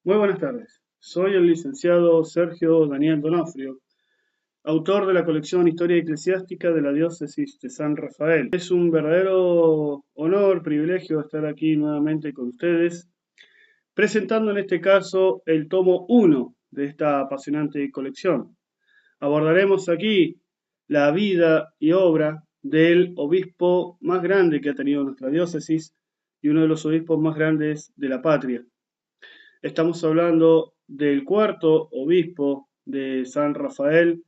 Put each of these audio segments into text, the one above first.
Muy buenas tardes. Soy el licenciado Sergio Daniel Donofrio, autor de la colección Historia Eclesiástica de la Diócesis de San Rafael. Es un verdadero honor, privilegio estar aquí nuevamente con ustedes, presentando en este caso el tomo 1 de esta apasionante colección. Abordaremos aquí la vida y obra del obispo más grande que ha tenido nuestra diócesis y uno de los obispos más grandes de la patria. Estamos hablando del cuarto obispo de San Rafael,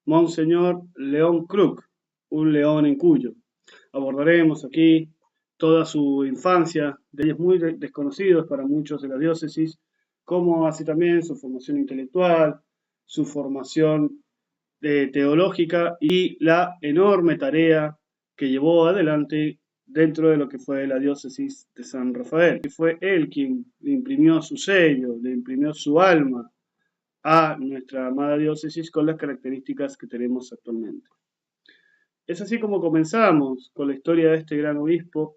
Monseñor León Kruk, un león en Cuyo. Abordaremos aquí toda su infancia, de ellos muy desconocidos para muchos de la diócesis, como así también su formación intelectual, su formación teológica y la enorme tarea que llevó adelante dentro de lo que fue la diócesis de San Rafael. Que fue él quien le imprimió su sello, le imprimió su alma a nuestra amada diócesis con las características que tenemos actualmente. Es así como comenzamos con la historia de este gran obispo,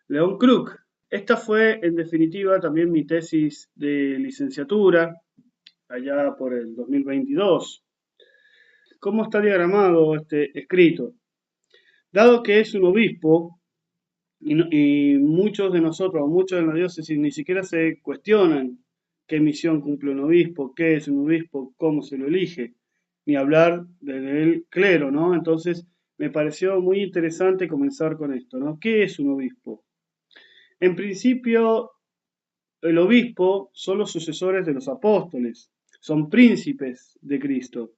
León Kruk. Esta fue, en definitiva, también mi tesis de licenciatura, allá por el 2022. ¿Cómo está diagramado este escrito? Dado que es un obispo, y muchos de nosotros, muchos de la diócesis, ni siquiera se cuestionan qué misión cumple un obispo, qué es un obispo, cómo se lo elige, ni hablar del clero, ¿no? Entonces, me pareció muy interesante comenzar con esto, ¿no? ¿Qué es un obispo? En principio, el obispo son los sucesores de los apóstoles, son príncipes de Cristo.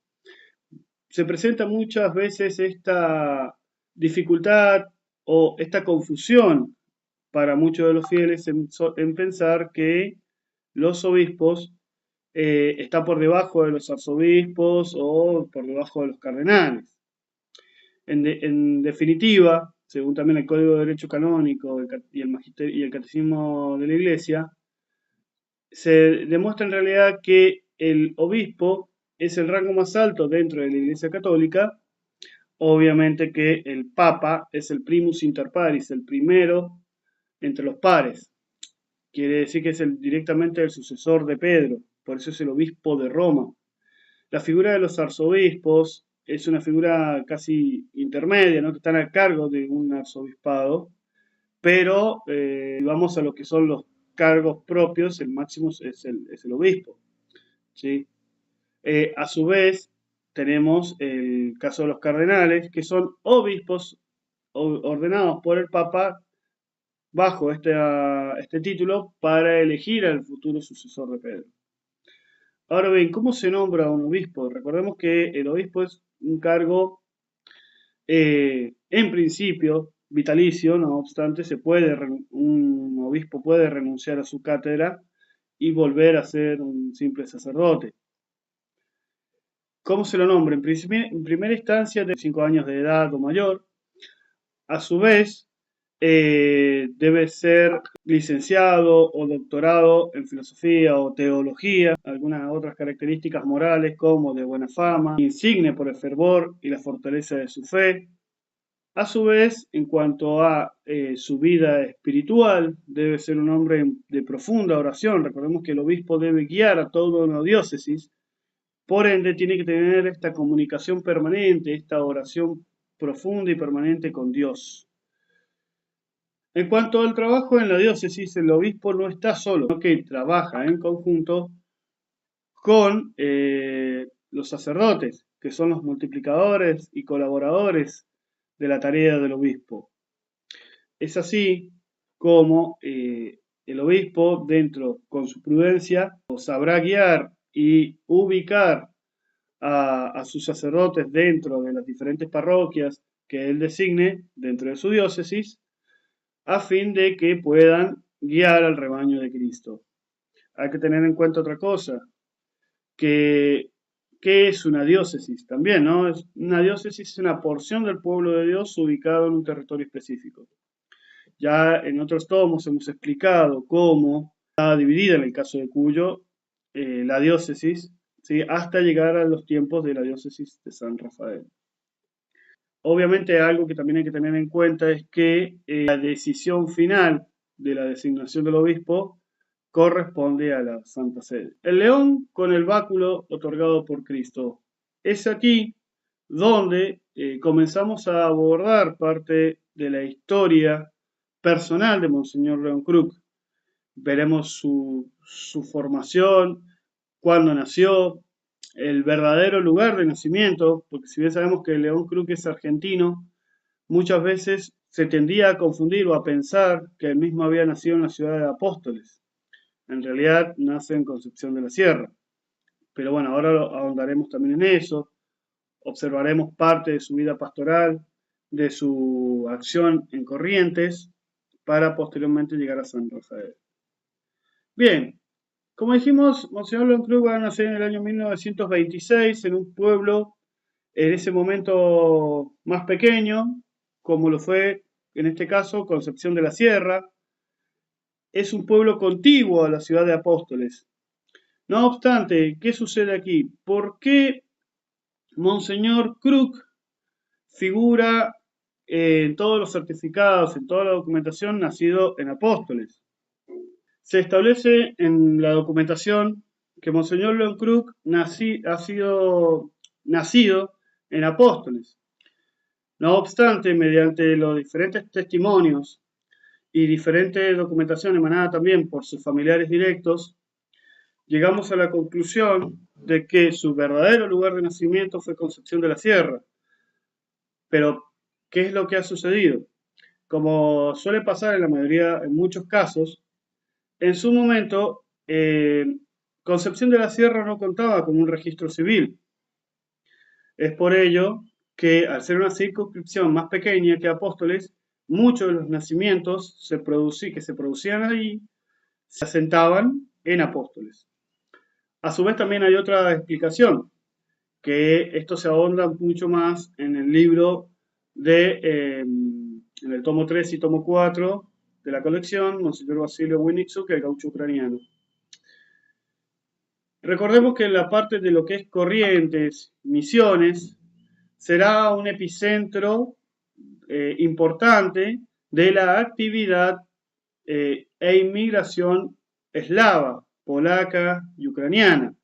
Se presenta muchas veces esta dificultad o esta confusión para muchos de los fieles en pensar que los obispos están por debajo de los arzobispos o por debajo de los cardenales. En definitiva, según también el Código de Derecho Canónico y el Catecismo de la Iglesia, se demuestra en realidad que el obispo es el rango más alto dentro de la Iglesia Católica. Obviamente que el Papa es el primus inter pares, el primero entre los pares. Quiere decir que es directamente el sucesor de Pedro, por eso es el obispo de Roma. La figura de los arzobispos es una figura casi intermedia, ¿no? Que están a cargo de un arzobispado, pero vamos a lo que son los cargos propios, el máximo es el obispo, ¿sí? A su vez, tenemos el caso de los cardenales, que son obispos ordenados por el Papa bajo este título para elegir al futuro sucesor de Pedro. Ahora bien, ¿cómo se nombra un obispo? Recordemos que el obispo es un cargo, en principio, vitalicio, no obstante, un obispo puede renunciar a su cátedra y volver a ser un simple sacerdote. ¿Cómo se lo nombra? En primera instancia, de 5 años de edad o mayor. A su vez, debe ser licenciado o doctorado en filosofía o teología, algunas otras características morales como de buena fama, insigne por el fervor y la fortaleza de su fe. A su vez, en cuanto a su vida espiritual, debe ser un hombre de profunda oración. Recordemos que el obispo debe guiar a toda una diócesis, por ende tiene que tener esta comunicación permanente, esta oración profunda y permanente con Dios. En cuanto al trabajo en la diócesis, el obispo no está solo, sino que trabaja en conjunto con los sacerdotes, que son los multiplicadores y colaboradores de la tarea del obispo. Es así como el obispo, con su prudencia, sabrá guiar y ubicar a sus sacerdotes dentro de las diferentes parroquias que él designe dentro de su diócesis, a fin de que puedan guiar al rebaño de Cristo. Hay que tener en cuenta otra cosa, que ¿qué es una diócesis? También, ¿no? Una diócesis es una porción del pueblo de Dios ubicado en un territorio específico. Ya en otros tomos hemos explicado cómo está dividida en el caso de Cuyo la diócesis, ¿sí? Hasta llegar a los tiempos de la diócesis de San Rafael. Obviamente algo que también hay que tener en cuenta es que la decisión final de la designación del obispo corresponde a la Santa Sede. El león con el báculo otorgado por Cristo. Es aquí donde comenzamos a abordar parte de la historia personal de Monseñor León Kruk. Veremos su formación, cuándo nació, el verdadero lugar de nacimiento, porque si bien sabemos que León Kruk es argentino, muchas veces se tendía a confundir o a pensar que él mismo había nacido en la ciudad de Apóstoles. En realidad nace en Concepción de la Sierra. Pero bueno, ahora ahondaremos también en eso. Observaremos parte de su vida pastoral, de su acción en Corrientes, para posteriormente llegar a San Rafael. Bien, como dijimos, Monseñor León Kruk va a nacer en el año 1926 en un pueblo en ese momento más pequeño, como lo fue en este caso Concepción de la Sierra. Es un pueblo contiguo a la ciudad de Apóstoles. No obstante, ¿qué sucede aquí? ¿Por qué Monseñor Kruk figura en todos los certificados, en toda la documentación, nacido en Apóstoles? Se establece en la documentación que Monseñor León Kruk ha sido nacido en Apóstoles. No obstante, mediante los diferentes testimonios y diferente documentación emanada también por sus familiares directos, llegamos a la conclusión de que su verdadero lugar de nacimiento fue Concepción de la Sierra. Pero, ¿qué es lo que ha sucedido? Como suele pasar en la mayoría, en muchos casos, en su momento, Concepción de la Sierra no contaba con un registro civil. Es por ello que, al ser una circunscripción más pequeña que Apóstoles, muchos de los nacimientos que se producían allí se asentaban en Apóstoles. A su vez también hay otra explicación, que esto se ahonda mucho más en el libro en el tomo 3 y tomo 4 de la colección, Monseñor Basilio Winniczuk, el gaucho ucraniano. Recordemos que en la parte de lo que es Corrientes, Misiones, será un epicentro importante de la actividad e inmigración eslava, polaca y ucraniana.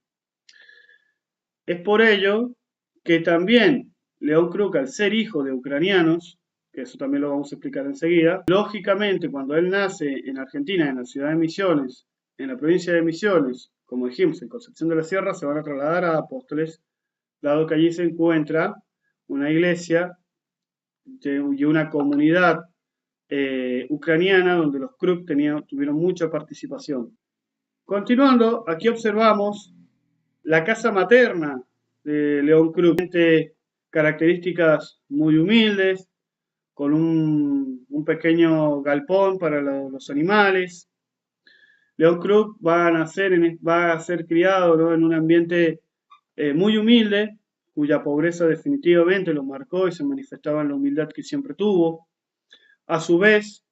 Es por ello que también León Kruk, al ser hijo de ucranianos, que eso también lo vamos a explicar enseguida, lógicamente cuando él nace en Argentina, en la ciudad de Misiones, en la provincia de Misiones, como dijimos, en Concepción de la Sierra, se van a trasladar a Apóstoles, dado que allí se encuentra una iglesia y una comunidad ucraniana donde los Kruk tuvieron mucha participación. Continuando, aquí observamos la casa materna de León Kruk, características muy humildes, con un pequeño galpón para los animales. León Kruk va a ser criado, ¿no?, en un ambiente muy humilde, cuya pobreza definitivamente lo marcó y se manifestaba en la humildad que siempre tuvo. A su vez,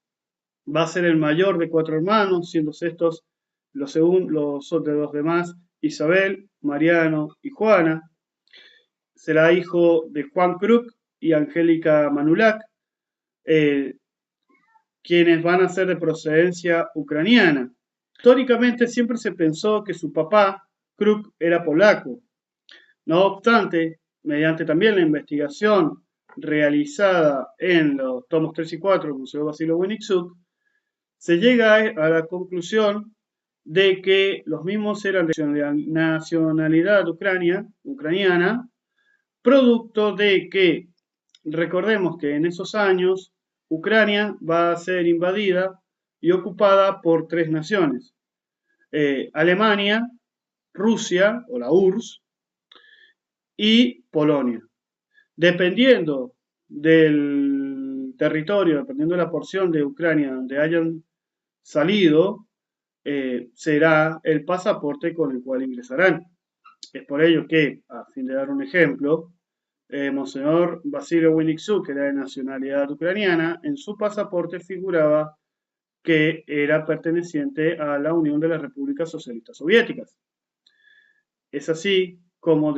va a ser el mayor de 4 hermanos, siendo estos los de los demás, Isabel, Mariano y Juana. Será hijo de Juan Kruk y Angélica Manulak, quienes van a ser de procedencia ucraniana. Históricamente siempre se pensó que su papá, Kruk, era polaco. No obstante, mediante también la investigación realizada en los tomos 3 y 4 del Museo Basilio Winniczuk, se llega a la conclusión de que los mismos eran de nacionalidad ucraniana, producto de que, recordemos que en esos años, Ucrania va a ser invadida y ocupada por 3 naciones: Alemania, Rusia, o la URSS, y Polonia. Dependiendo del territorio, dependiendo de la porción de Ucrania donde hayan salido, será el pasaporte con el cual ingresarán. Es por ello que, a fin de dar un ejemplo, Monseñor Basilio Winniczuk, que era de nacionalidad ucraniana, en su pasaporte figuraba que era perteneciente a la Unión de las Repúblicas Socialistas Soviéticas. Es así como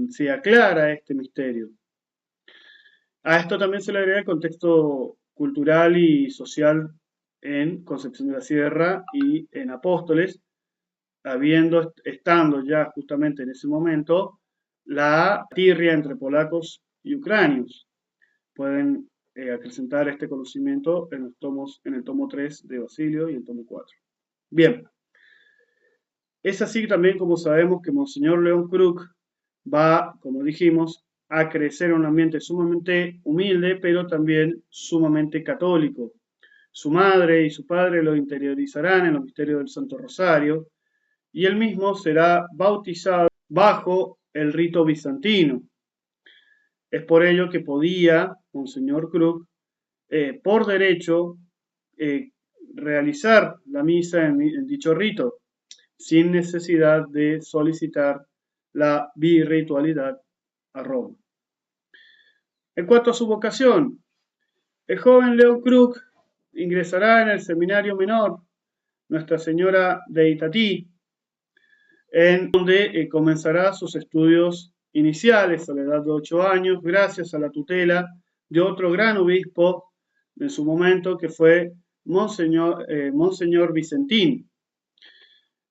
se aclara este misterio. A esto también se le agrega el contexto cultural y social en Concepción de la Sierra y en Apóstoles, estando ya justamente en ese momento la tirria entre polacos y ucranios. Pueden acrecentar este conocimiento en el tomo 3 de Basilio y el tomo 4. Bien, es así también como sabemos que Monseñor León Kruk va, como dijimos, a crecer en un ambiente sumamente humilde, pero también sumamente católico. Su madre y su padre lo interiorizarán en los misterios del Santo Rosario y él mismo será bautizado bajo el rito bizantino. Es por ello que podía Monseñor Kruk, por derecho, realizar la misa en dicho rito, sin necesidad de solicitar la birritualidad a Roma. En cuanto a su vocación, el joven León Kruk ingresará en el seminario menor Nuestra Señora de Itatí, en donde comenzará sus estudios iniciales a la edad de 8 años, gracias a la tutela de otro gran obispo en su momento, que fue Monseñor Vicentín.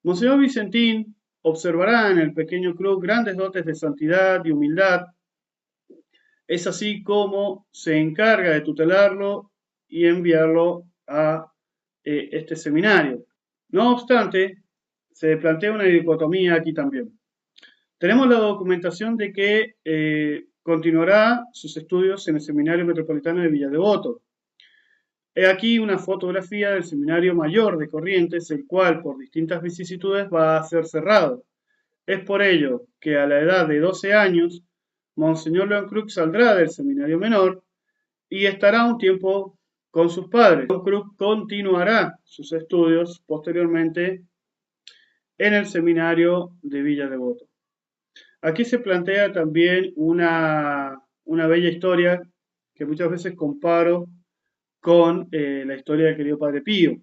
Monseñor Vicentín observará en el pequeño Kruk grandes dotes de santidad y humildad. Es así como se encarga de tutelarlo y enviarlo a este seminario. No obstante, se plantea una dicotomía aquí también. Tenemos la documentación de que continuará sus estudios en el Seminario Metropolitano de Villa Devoto. He aquí una fotografía del Seminario Mayor de Corrientes, el cual por distintas vicisitudes va a ser cerrado. Es por ello que a la edad de 12 años, Monseñor León Kruk saldrá del Seminario Menor y estará un tiempo con sus padres. León Kruk continuará sus estudios posteriormente en el Seminario de Villa Devoto. Aquí se plantea también una bella historia que muchas veces comparo con la historia del querido Padre Pío.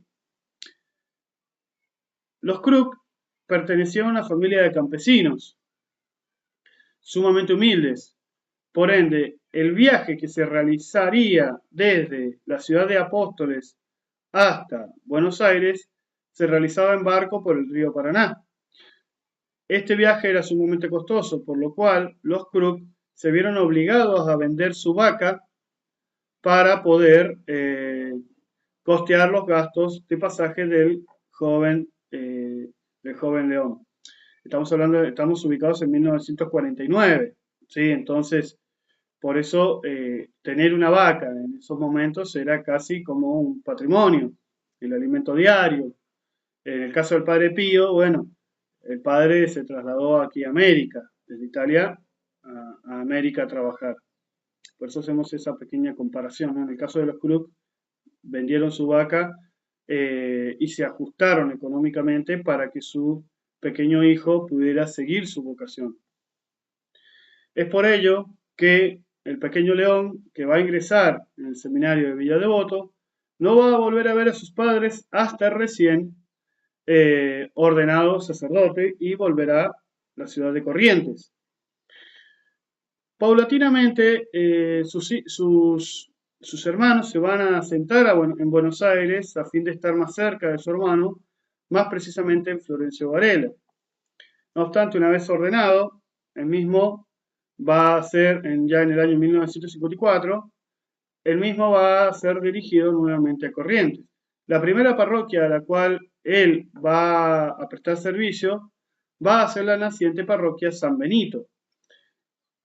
Los Kruk pertenecían a una familia de campesinos, sumamente humildes. Por ende, el viaje que se realizaría desde la ciudad de Apóstoles hasta Buenos Aires se realizaba en barco por el río Paraná. Este viaje era sumamente costoso, por lo cual los Kruk se vieron obligados a vender su vaca para poder costear los gastos de pasaje del joven León. Estamos ubicados en 1949, ¿sí? Entonces, por eso tener una vaca en esos momentos era casi como un patrimonio, el alimento diario. En el caso del Padre Pío, bueno, el padre se trasladó aquí a América, desde Italia a América a trabajar. Por eso hacemos esa pequeña comparación, ¿no? En el caso de los Kruk, vendieron su vaca y se ajustaron económicamente para que su pequeño hijo pudiera seguir su vocación. Es por ello que el pequeño León, que va a ingresar en el seminario de Villa Devoto, no va a volver a ver a sus padres hasta recién ordenado sacerdote y volverá a la ciudad de Corrientes. Paulatinamente, sus hermanos se van a asentar en Buenos Aires a fin de estar más cerca de su hermano, más precisamente en Florencio Varela. No obstante, una vez ordenado, el mismo va a ser, ya en el año 1954, el mismo va a ser dirigido nuevamente a Corrientes. La primera parroquia a la cual él va a prestar servicio va a ser la naciente parroquia San Benito.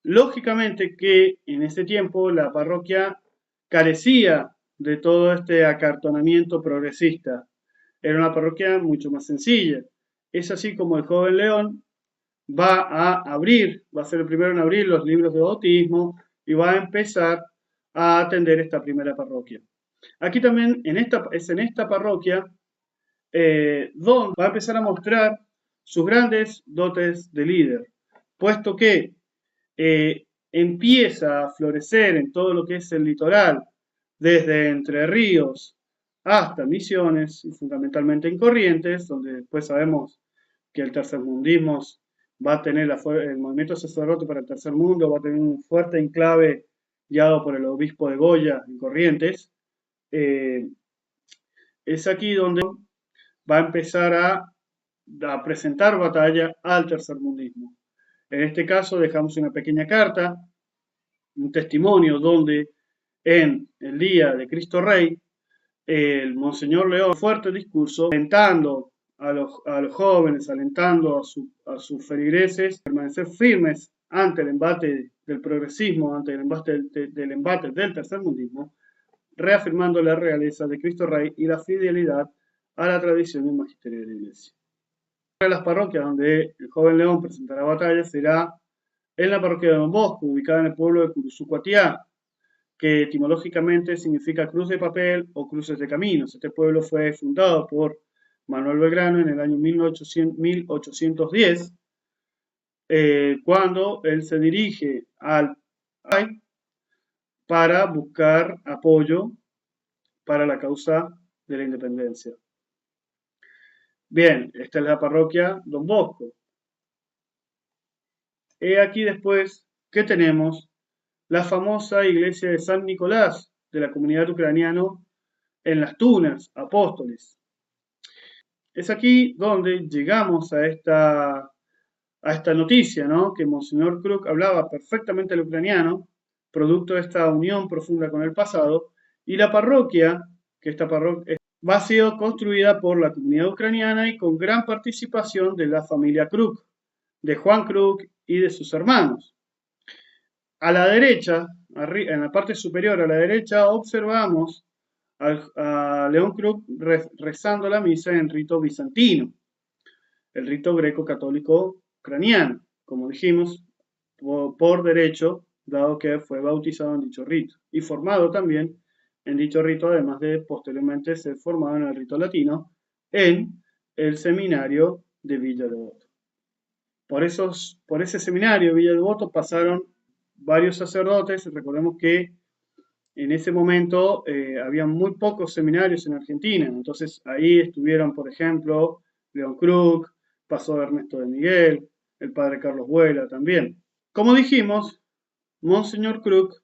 Lógicamente que en ese tiempo la parroquia carecía de todo este acartonamiento progresista. Era una parroquia mucho más sencilla. Es así como el joven León va a ser el primero en abrir los libros de bautismo y va a empezar a atender esta primera parroquia. Aquí también es en esta parroquia donde va a empezar a mostrar sus grandes dotes de líder, puesto que empieza a florecer en todo lo que es el litoral, desde Entre Ríos hasta Misiones y fundamentalmente en Corrientes, donde después sabemos que el tercermundismo va a tener el movimiento sacerdote para el tercer mundo, va a tener un fuerte enclave guiado por el obispo de Goya en Corrientes. Es aquí donde va a empezar a a presentar batalla al tercermundismo. En este caso dejamos una pequeña carta, un testimonio donde en el día de Cristo Rey, el Monseñor León, fuerte discurso, alentando a los jóvenes, alentando a sus feligreses a permanecer firmes ante el embate del progresismo, ante el embate del tercermundismo, reafirmando la realeza de Cristo Rey y la fidelidad a la tradición y el magisterio de la Iglesia. Una de las parroquias donde el joven León presentará batalla será en la parroquia de Don Bosco, ubicada en el pueblo de Curuzucuatiá, que etimológicamente significa cruz de papel o cruces de caminos. Este pueblo fue fundado por Manuel Belgrano en el año 1810, cuando él se dirige al Paraguay para buscar apoyo para la causa de la independencia. Bien, esta es la parroquia Don Bosco. He aquí después que tenemos la famosa iglesia de San Nicolás de la comunidad ucraniana en Las Tunas, Apóstoles. Es aquí donde llegamos a esta noticia, ¿no? Que Monseñor Kruk hablaba perfectamente el ucraniano, producto de esta unión profunda con el pasado, y la parroquia, que esta parroquia va a ser construida por la comunidad ucraniana y con gran participación de la familia Kruk, de Juan Kruk y de sus hermanos. A la derecha, en la parte superior a la derecha, observamos a León Kruk rezando la misa en rito bizantino, el rito greco-católico ucraniano, como dijimos, por derecho, dado que fue bautizado en dicho rito y formado también en dicho rito, además de posteriormente ser formado en el rito latino en el seminario de Villa Devoto. Por ese seminario de Villa Devoto pasaron varios sacerdotes. Recordemos que en ese momento había muy pocos seminarios en Argentina, entonces ahí estuvieron, por ejemplo, León Kruk, pasó Ernesto de Miguel, el padre Carlos Vuela también. Como dijimos, Monseñor Kruk,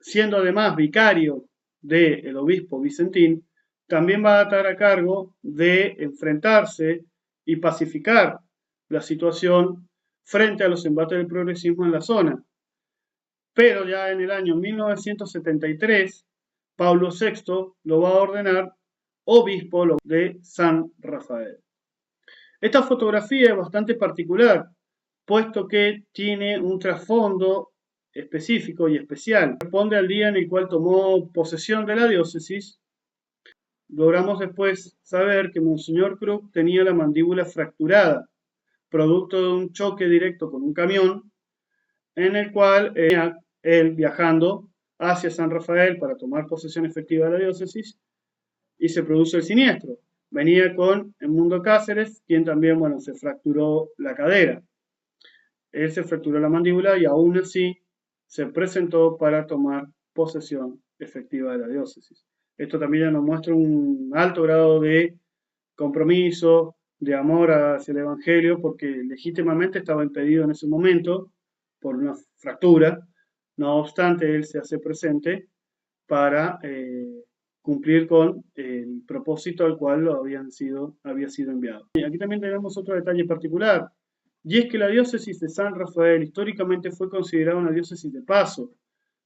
siendo además vicario del obispo Vicentín, también va a estar a cargo de enfrentarse y pacificar la situación frente a los embates del progresismo en la zona. Pero ya en el año 1973, Pablo VI lo va a ordenar obispo de San Rafael. Esta fotografía es bastante particular, puesto que tiene un trasfondo específico y especial. Responde al día en el cual tomó posesión de la diócesis. Logramos después saber que Monseñor Kruk tenía la mandíbula fracturada, producto de un choque directo con un camión, en el cual él viajando hacia San Rafael para tomar posesión efectiva de la diócesis, y se produce el siniestro. Venía con Edmundo Cáceres, quien también, se fracturó la cadera. Él se fracturó la mandíbula y aún así se presentó para tomar posesión efectiva de la diócesis. Esto también nos muestra un alto grado de compromiso, de amor hacia el Evangelio, porque legítimamente estaba impedido en ese momento por una fractura. No obstante, él se hace presente para cumplir con el propósito al cual había sido enviado. Y aquí también tenemos otro detalle particular, y es que la diócesis de San Rafael históricamente fue considerada una diócesis de paso.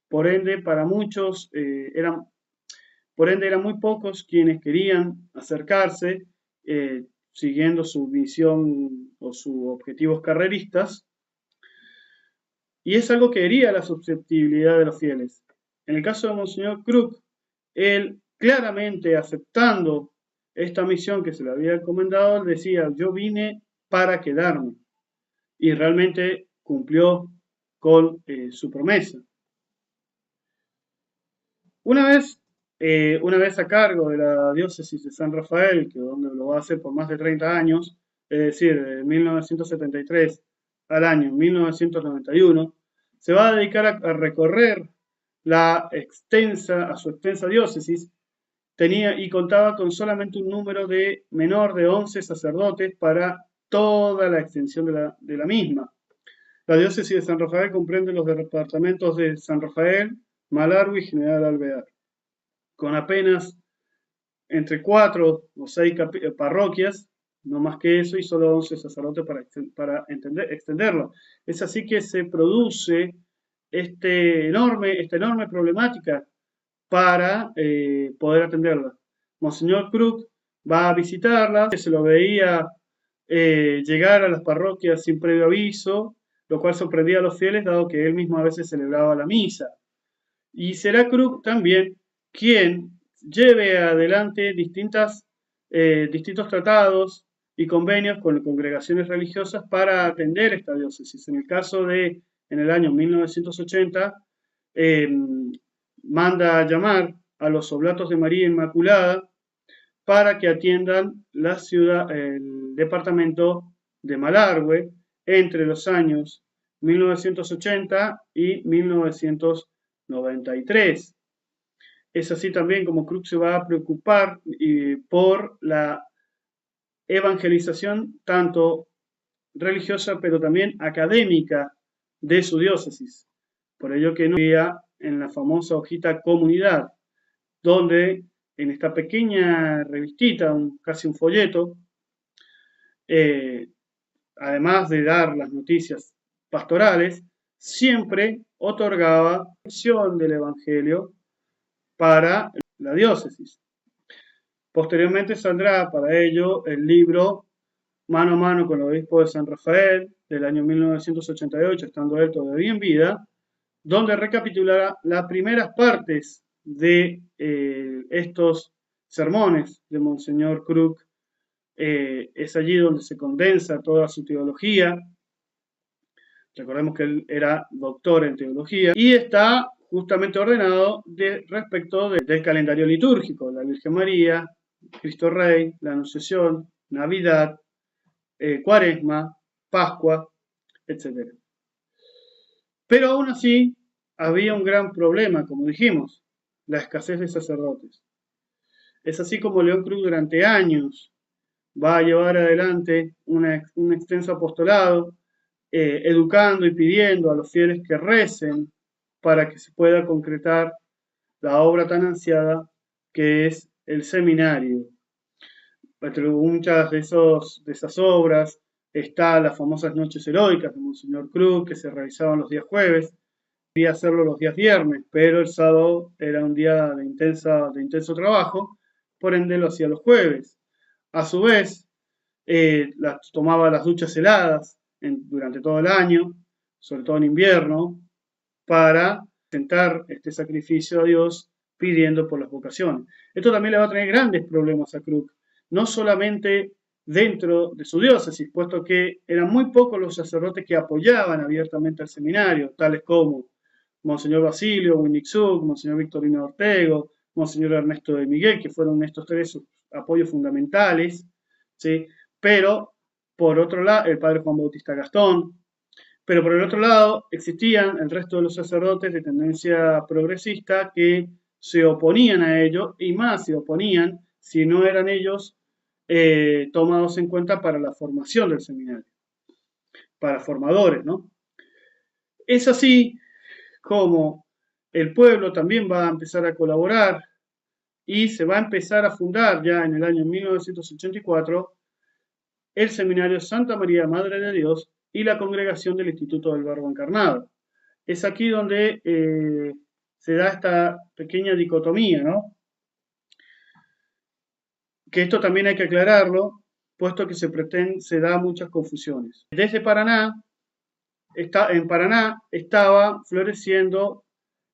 Por ende, para muchos eran muy pocos quienes querían acercarse siguiendo su visión o sus objetivos carreristas, y es algo que hería la susceptibilidad de los fieles. En el caso de Monseñor Kruk, él claramente aceptando esta misión que se le había encomendado, él decía: yo vine para quedarme, y realmente cumplió con su promesa. Una vez a cargo de la diócesis de San Rafael, que donde lo va a hacer por más de 30 años, es decir, de 1973 al año 1991, se va a dedicar a recorrer a su extensa diócesis. Tenía y contaba con solamente un número menor de 11 sacerdotes para toda la extensión de la misma. La diócesis de San Rafael comprende los departamentos de San Rafael, Malargüe y General Alvear, con apenas entre 4 o 6 parroquias, no más que eso, y solo 11 sacerdotes para extenderlo. Es así que se produce esta enorme problemática para poder atenderla. Monseñor Krug va a visitarla, se lo veía llegar a las parroquias sin previo aviso, lo cual sorprendía a los fieles, dado que él mismo a veces celebraba la misa. Y será Krug también quien lleve adelante distintos tratados y convenios con congregaciones religiosas para atender esta diócesis. En el caso de, en el año 1980, eh, manda a llamar a los Oblatos de María Inmaculada para que atiendan el departamento de Malargüe entre los años 1980 y 1993. Es así también como Krug se va a preocupar por la evangelización tanto religiosa pero también académica de su diócesis. Por ello que no había en la famosa hojita Comunidad, donde en esta pequeña revistita, casi un folleto, además de dar las noticias pastorales, siempre otorgaba lección del Evangelio para la diócesis. Posteriormente saldrá para ello el libro Mano a mano con el obispo de San Rafael del año 1988, estando él todavía en vida, donde recapitulará las primeras partes de estos sermones de Monseñor Krug. Es allí donde se condensa toda su teología. Recordemos que él era doctor en teología y está justamente ordenado respecto del calendario litúrgico, la Virgen María, Cristo Rey, la Anunciación, Navidad, Cuaresma, Pascua, etc. Pero aún así había un gran problema, como dijimos, la escasez de sacerdotes. Es así como León Krug durante años va a llevar adelante un extenso apostolado, educando y pidiendo a los fieles que recen para que se pueda concretar la obra tan ansiada que es el seminario. Entre muchas de esas obras está las famosas noches heroicas de Monseñor Krug, que se realizaban los días jueves. Quería hacerlo los días viernes, pero el sábado era un día de intenso trabajo, por ende lo hacía los jueves. A su vez, tomaba las duchas heladas durante todo el año, sobre todo en invierno, para presentar este sacrificio a Dios pidiendo por las vocaciones. Esto también le va a traer grandes problemas a Krug, no solamente dentro de su diócesis, puesto que eran muy pocos los sacerdotes que apoyaban abiertamente al seminario, tales como Monseñor Basilio Winnicksuk, Monseñor Victorino Ortego, Monseñor Ernesto de Miguel, que fueron estos tres sus apoyos fundamentales, ¿sí? Pero, por otro lado, el padre Juan Bautista Gastón, pero por el otro lado existían el resto de los sacerdotes de tendencia progresista que se oponían a ello, y más se oponían si no eran ellos tomados en cuenta para la formación del seminario, para formadores, ¿no? Es así como el pueblo también va a empezar a colaborar y se va a empezar a fundar ya en el año 1984 el Seminario Santa María Madre de Dios y la Congregación del Instituto del Verbo Encarnado. Es aquí donde se da esta pequeña dicotomía, ¿no? Que esto también hay que aclararlo, puesto que se da muchas confusiones. Desde Paraná, en Paraná estaba floreciendo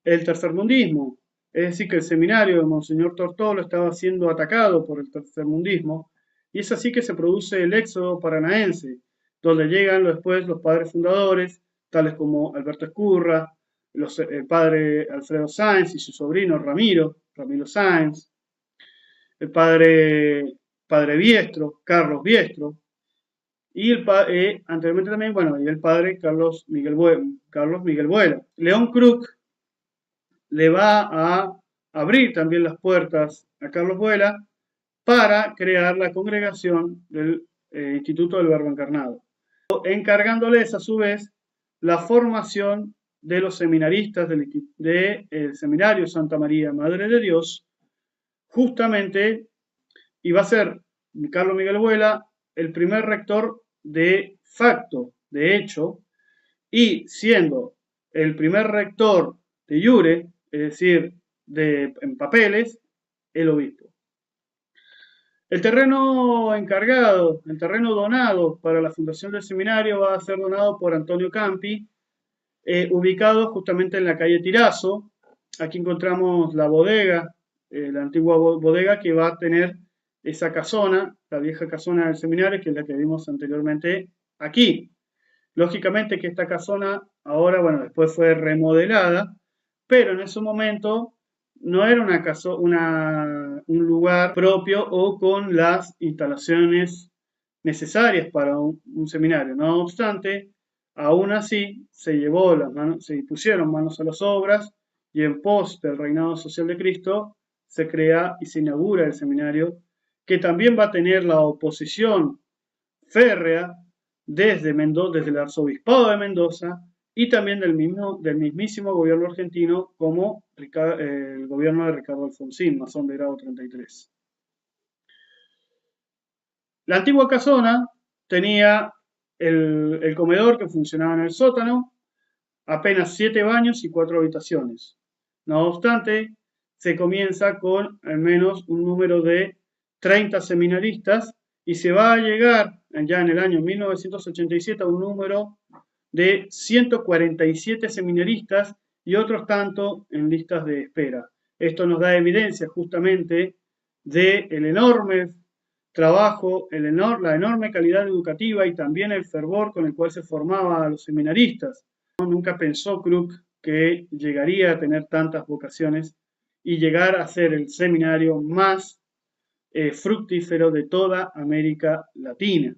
el tercermundismo, es decir, que el seminario de Monseñor Tortolo estaba siendo atacado por el tercermundismo, y es así que se produce el éxodo paranaense, donde llegan después los padres fundadores, tales como Alberto Escurra, el padre Alfredo Sáenz y su sobrino Ramiro Sáenz, el padre Biestro, Carlos Biestro, y anteriormente también, bueno, y el padre Carlos Miguel Vuela. León Krug le va a abrir también las puertas a Carlos Vuela para crear la congregación del Instituto del Verbo Encarnado, encargándoles a su vez la formación de los seminaristas del Seminario Santa María Madre de Dios, justamente, y va a ser Carlos Miguel Vuela el primer rector de facto, de hecho, y siendo el primer rector de jure, es decir, en papeles, el obispo. El terreno encargado, el terreno donado para la fundación del seminario va a ser donado por Antonio Campi, ubicado justamente en la calle Tirazo. Aquí encontramos la bodega, la antigua bodega que va a tener esa casona, la vieja casona del seminario, que es la que vimos anteriormente aquí. Lógicamente que esta casona ahora, bueno, después fue remodelada, pero en ese momento no era un lugar propio o con las instalaciones necesarias para un seminario. No obstante, aún así se pusieron manos a las obras y en pos del reinado social de Cristo se crea y se inaugura el seminario, que también va a tener la oposición férrea desde el arzobispado de Mendoza y también del mismísimo gobierno argentino, como el gobierno de Ricardo Alfonsín, masón de grado 33. La antigua casona tenía el comedor que funcionaba en el sótano, apenas 7 baños y 4 habitaciones. No obstante, se comienza con al menos un número de 30 seminaristas y se va a llegar ya en el año 1987 a un número de 147 seminaristas y otros tanto en listas de espera. Esto nos da evidencia justamente del enorme trabajo, la enorme calidad educativa y también el fervor con el cual se formaba a los seminaristas. Nunca pensó Krug que llegaría a tener tantas vocaciones y llegar a ser el seminario más fructífero de toda América Latina.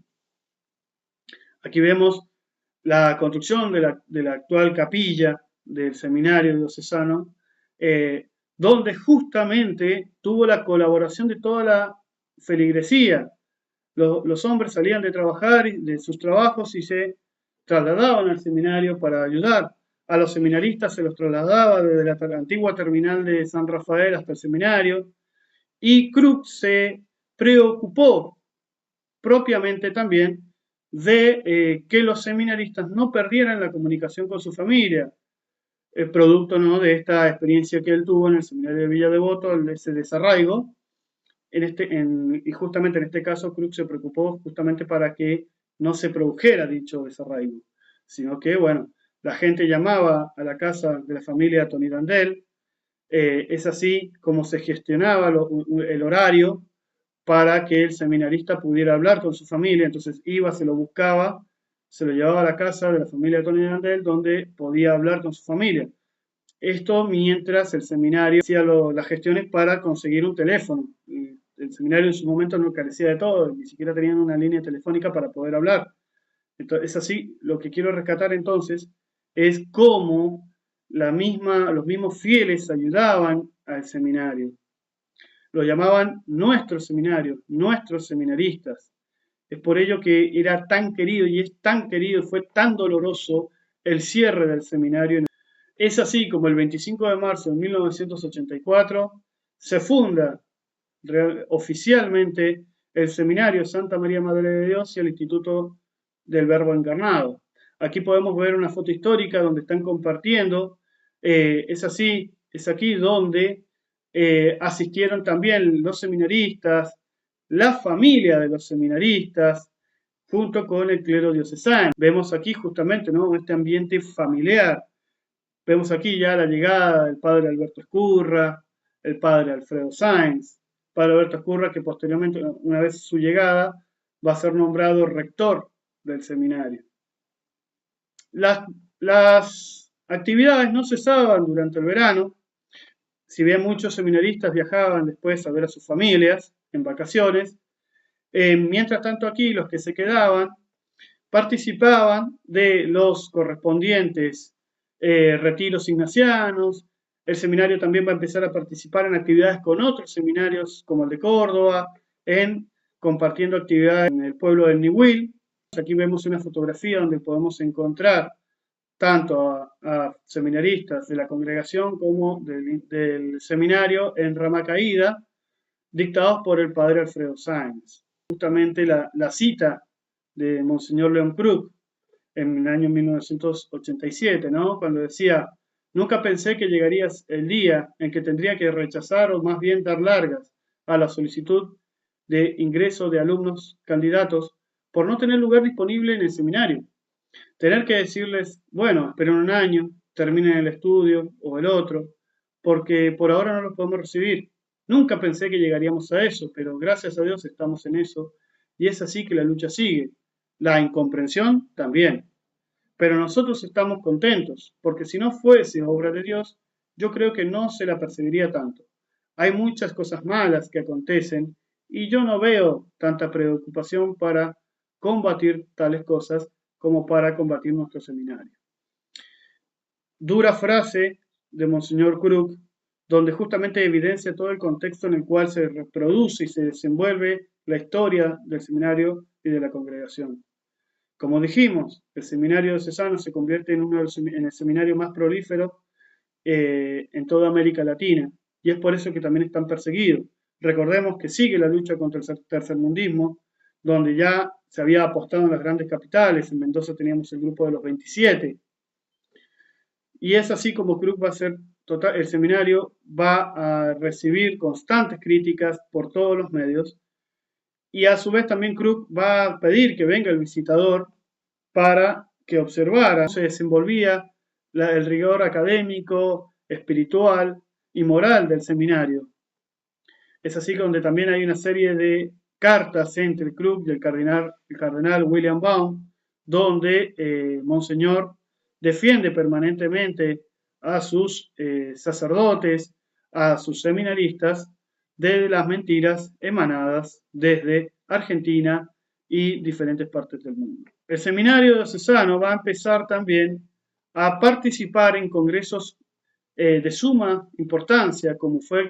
Aquí vemos la construcción de la actual capilla del seminario diocesano, donde justamente tuvo la colaboración de toda la feligresía. Los hombres salían de trabajar, de sus trabajos, y se trasladaban al seminario para ayudar. A los seminaristas se los trasladaba desde la antigua terminal de San Rafael hasta el seminario, y Krug se preocupó propiamente también de que los seminaristas no perdieran la comunicación con su familia, producto, ¿no?, de esta experiencia que él tuvo en el seminario de Villa Devoto, ese desarraigo. Y justamente en este caso Krug se preocupó justamente para que no se produjera dicho desarraigo, sino que, bueno, la gente llamaba a la casa de la familia Tony Dandel. Es así como se gestionaba el horario para que el seminarista pudiera hablar con su familia. Entonces iba, se lo buscaba, se lo llevaba a la casa de la familia Tony Dandel, donde podía hablar con su familia. Esto mientras el seminario hacía las gestiones para conseguir un teléfono. El seminario en su momento no carecía de todo, ni siquiera tenían una línea telefónica para poder hablar. Entonces, es así, lo que quiero rescatar entonces es cómo los mismos fieles ayudaban al seminario. Lo llamaban nuestro seminario, nuestros seminaristas. Es por ello que era tan querido y es tan querido, fue tan doloroso el cierre del seminario. Es así como el 25 de marzo de 1984 se funda oficialmente el Seminario Santa María Madre de Dios y el Instituto del Verbo Encarnado. Aquí podemos ver una foto histórica donde están compartiendo. Es aquí donde asistieron también los seminaristas, la familia de los seminaristas, junto con el clero diocesano. Vemos aquí justamente, ¿no?, este ambiente familiar. Vemos aquí ya la llegada del padre Alberto Escurra, el padre Alfredo Sáenz, padre Alberto Escurra, que posteriormente, una vez su llegada, va a ser nombrado rector del seminario. Las actividades no cesaban durante el verano. Si bien muchos seminaristas viajaban después a ver a sus familias en vacaciones, mientras tanto aquí los que se quedaban participaban de los correspondientes retiros ignacianos. El seminario también va a empezar a participar en actividades con otros seminarios como el de Córdoba, compartiendo actividades en el pueblo del Niwil. Aquí vemos una fotografía donde podemos encontrar tanto a seminaristas de la congregación como del seminario en Rama Caída, dictados por el padre Alfredo Sáenz. justamente la cita de Monseñor Leon Krug en el año 1987, ¿no? Cuando decía, nunca pensé que llegaría el día en que tendría que rechazar o más bien dar largas a la solicitud de ingreso de alumnos candidatos por no tener lugar disponible en el seminario. Tener que decirles, bueno, esperen un año, terminen el estudio o el otro, porque por ahora no los podemos recibir. Nunca pensé que llegaríamos a eso, pero gracias a Dios estamos en eso y es así que la lucha sigue. La incomprensión también. Pero nosotros estamos contentos, porque si no fuese obra de Dios, yo creo que no se la perseguiría tanto. Hay muchas cosas malas que acontecen y yo no veo tanta preocupación para combatir tales cosas como para combatir nuestro seminario. Dura frase de Monseñor Krug, donde justamente evidencia todo el contexto en el cual se reproduce y se desenvuelve la historia del seminario y de la congregación. Como dijimos, el seminario diocesano se convierte en el seminario más prolífero en toda América Latina y es por eso que también están perseguidos. Recordemos que sigue la lucha contra el tercermundismo, donde ya se había apostado en las grandes capitales. En Mendoza teníamos el grupo de los 27. Y es así como Krug va a ser total, el seminario va a recibir constantes críticas por todos los medios y a su vez también Krug va a pedir que venga el visitador para que observara cómo se desenvolvía el rigor académico, espiritual y moral del seminario. Es así que donde también hay una serie de cartas entre el Krug y el cardenal William Baum, donde Monseñor defiende permanentemente a sus sacerdotes, a sus seminaristas, de las mentiras emanadas desde Argentina y diferentes partes del mundo. El seminario diocesano va a empezar también a participar en congresos de suma importancia, como fue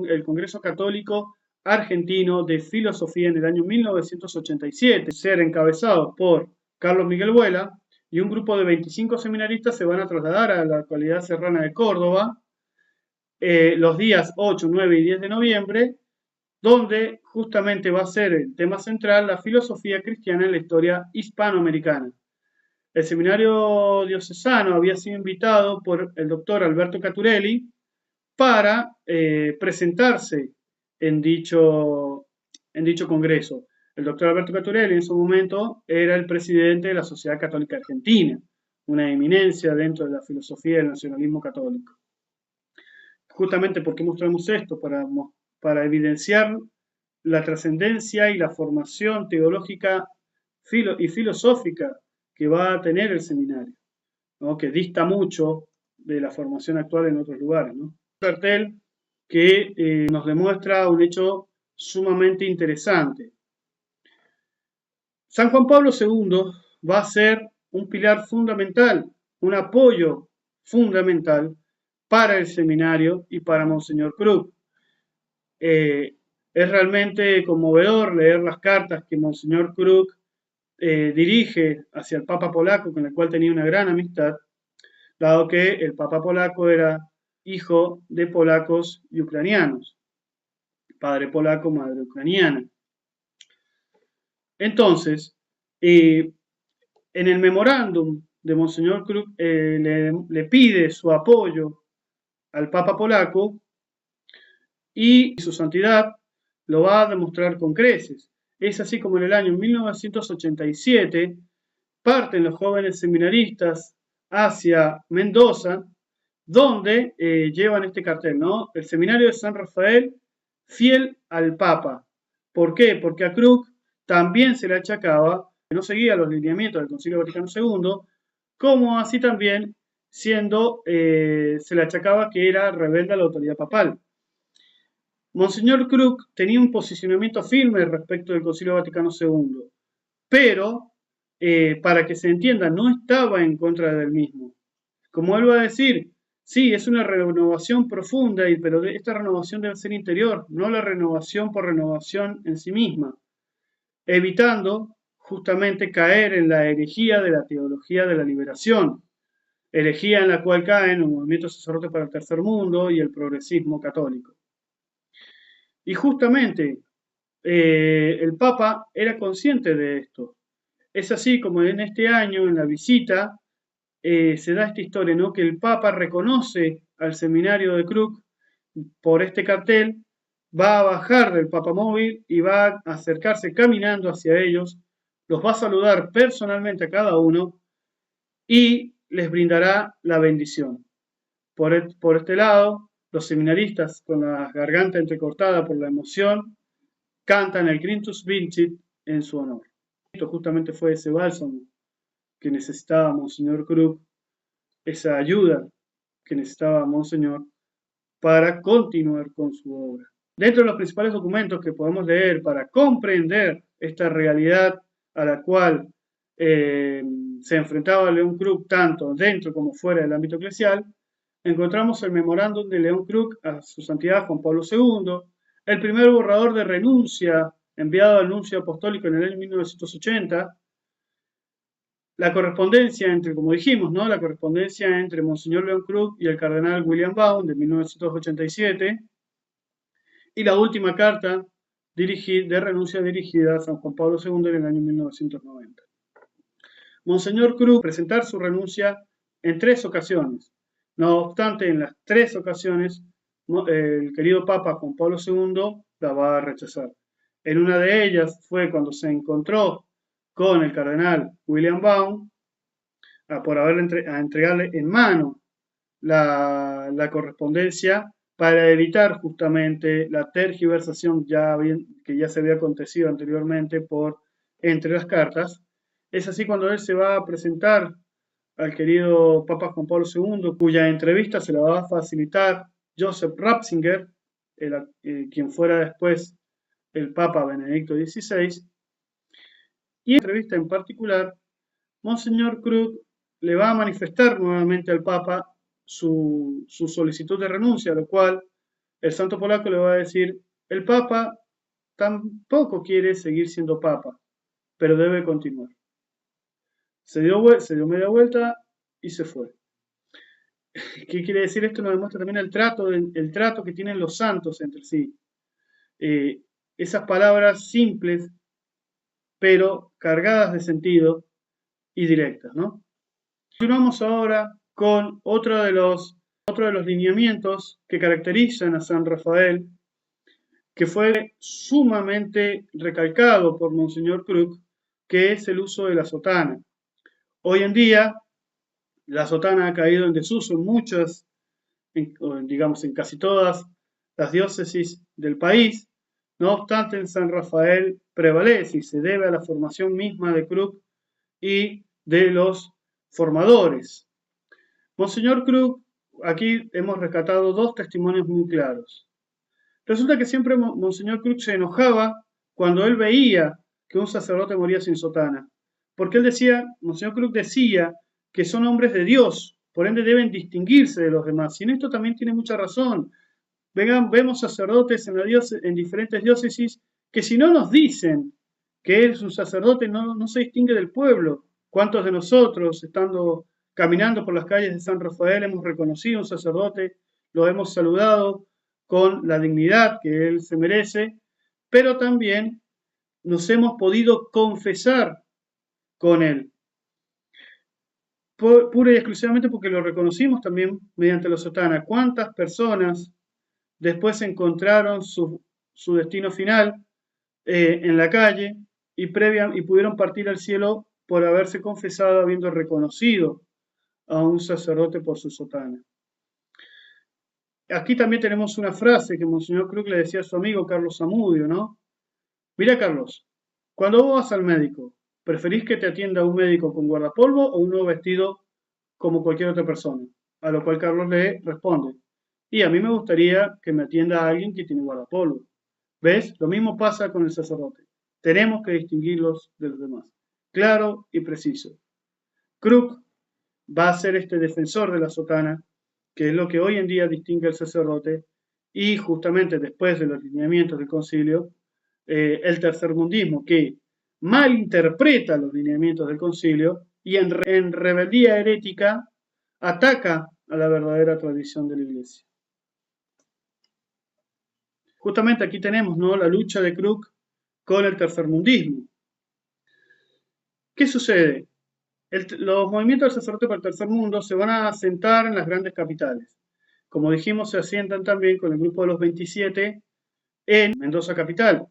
el Congreso Católico Argentino de Filosofía en el año 1987, ser encabezado por Carlos Miguel Vuela, y un grupo de 25 seminaristas se van a trasladar a la localidad serrana de Córdoba los días 8, 9 y 10 de noviembre, donde justamente va a ser el tema central la filosofía cristiana en la historia hispanoamericana. El seminario diocesano había sido invitado por el doctor Alberto Caturelli para presentarse en dicho congreso. El doctor Alberto Caturelli en su momento era el presidente de la Sociedad Católica Argentina, una eminencia dentro de la filosofía del nacionalismo católico. Justamente porque mostramos esto, para evidenciar la trascendencia y la formación teológica y filosófica que va a tener el seminario, ¿no? Que dista mucho de la formación actual en otros lugares, ¿no? Un cartel que nos demuestra un hecho sumamente interesante. San Juan Pablo II va a ser un pilar fundamental, un apoyo fundamental para el seminario y para Monseñor Krug. Es realmente conmovedor leer las cartas que Monseñor Krug dirige hacia el Papa polaco, con el cual tenía una gran amistad, dado que el Papa polaco era hijo de polacos y ucranianos, padre polaco, madre ucraniana. Entonces, en el memorándum de Monseñor Krug le pide su apoyo al Papa polaco y su santidad lo va a demostrar con creces. Es así como en el año 1987 parten los jóvenes seminaristas hacia Mendoza, donde llevan este cartel, ¿no? El seminario de San Rafael, fiel al Papa. ¿Por qué? Porque a Krug también se le achacaba que no seguía los lineamientos del Concilio Vaticano II, como así también se le achacaba que era rebelde a la autoridad papal. Monseñor Krug tenía un posicionamiento firme respecto del Concilio Vaticano II, pero, para que se entienda, no estaba en contra del mismo. Como él va a decir, sí, es una renovación profunda, pero esta renovación debe ser interior, no la renovación por renovación en sí misma, evitando justamente caer en la herejía de la teología de la liberación, herejía en la cual caen los movimientos sacerdotes para el tercer mundo y el progresismo católico. Y justamente el Papa era consciente de esto. Es así como en este año, en la visita, se da esta historia, ¿no? Que el Papa reconoce al seminario de Krug por este cartel, va a bajar del papamóvil y va a acercarse caminando hacia ellos, los va a saludar personalmente a cada uno y les brindará la bendición. Por este lado, los seminaristas, con la garganta entrecortada por la emoción, cantan el Grintus Vincit en su honor. Esto justamente fue ese bálsamo que necesitaba Monseñor Krug, esa ayuda que necesitaba Monseñor para continuar con su obra. Dentro de los principales documentos que podemos leer para comprender esta realidad a la cual se enfrentaba León Krug tanto dentro como fuera del ámbito eclesial, encontramos el memorándum de León Krug a su santidad Juan Pablo II, el primer borrador de renuncia enviado al nuncio apostólico en el año 1980, la correspondencia entre, como dijimos, ¿no? La correspondencia entre Monseñor León Krug y el cardenal William Baum de 1987, y la última carta de renuncia dirigida a San Juan Pablo II en el año 1990. Monseñor Krug presentar su renuncia en 3 ocasiones. No obstante, en las 3 ocasiones, el querido Papa Juan Pablo II la va a rechazar. En una de ellas fue cuando se encontró con el cardenal William Baum por entregarle en mano la correspondencia para evitar justamente la tergiversación que ya se había acontecido anteriormente entre las cartas. Es así cuando él se va a presentar al querido Papa Juan Pablo II, cuya entrevista se la va a facilitar Joseph Ratzinger, quien fuera después el Papa Benedicto XVI. Y en esta entrevista en particular, Monseñor Krug le va a manifestar nuevamente al Papa su solicitud de renuncia, lo cual el santo polaco le va a decir, el Papa tampoco quiere seguir siendo Papa, pero debe continuar. Se dio media vuelta y se fue. ¿Qué quiere decir esto? Nos demuestra también el trato que tienen los santos entre sí. Esas palabras simples, pero cargadas de sentido y directas, ¿no? Continuamos ahora con otro de los lineamientos que caracterizan a San Rafael, que fue sumamente recalcado por Monseñor Krug, que es el uso de la sotana. Hoy en día, la sotana ha caído en desuso en muchas, digamos en casi todas las diócesis del país. No obstante, en San Rafael prevalece y se debe a la formación misma de Krug y de los formadores. Monseñor Krug, aquí hemos rescatado 2 testimonios muy claros. Resulta que siempre Monseñor Krug se enojaba cuando él veía que un sacerdote moría sin sotana, porque Monseñor Krug decía que son hombres de Dios, por ende deben distinguirse de los demás. Y en esto también tiene mucha razón. Vemos sacerdotes en diferentes diócesis que si no nos dicen que es un sacerdote no se distingue del pueblo. ¿Cuántos de nosotros, estando caminando por las calles de San Rafael, hemos reconocido a un sacerdote, lo hemos saludado con la dignidad que él se merece, pero también nos hemos podido confesar con él? Pura y exclusivamente porque lo reconocimos también mediante la sotana. ¿Cuántas personas después encontraron su destino final en la calle y pudieron partir al cielo por haberse confesado, habiendo reconocido a un sacerdote por su sotana? Aquí también tenemos una frase que Monseñor Krug le decía a su amigo Carlos Zamudio, ¿no? Mira, Carlos, cuando vos vas al médico, ¿preferís que te atienda un médico con guardapolvo o uno vestido como cualquier otra persona? A lo cual Carlos le responde, y a mí me gustaría que me atienda a alguien que tiene guardapolvo. ¿Ves? Lo mismo pasa con el sacerdote. Tenemos que distinguirlos de los demás. Claro y preciso. Krug va a ser este defensor de la sotana, que es lo que hoy en día distingue al sacerdote, y justamente después de los lineamientos del concilio, el tercermundismo, que malinterpreta los lineamientos del concilio y en rebeldía herética ataca a la verdadera tradición de la Iglesia. Justamente aquí tenemos, ¿no?, la lucha de Krug con el tercermundismo. ¿Qué sucede? Los movimientos del sacerdote para el tercer mundo se van a asentar en las grandes capitales. Como dijimos, se asientan también con el grupo de los 27 en Mendoza capital.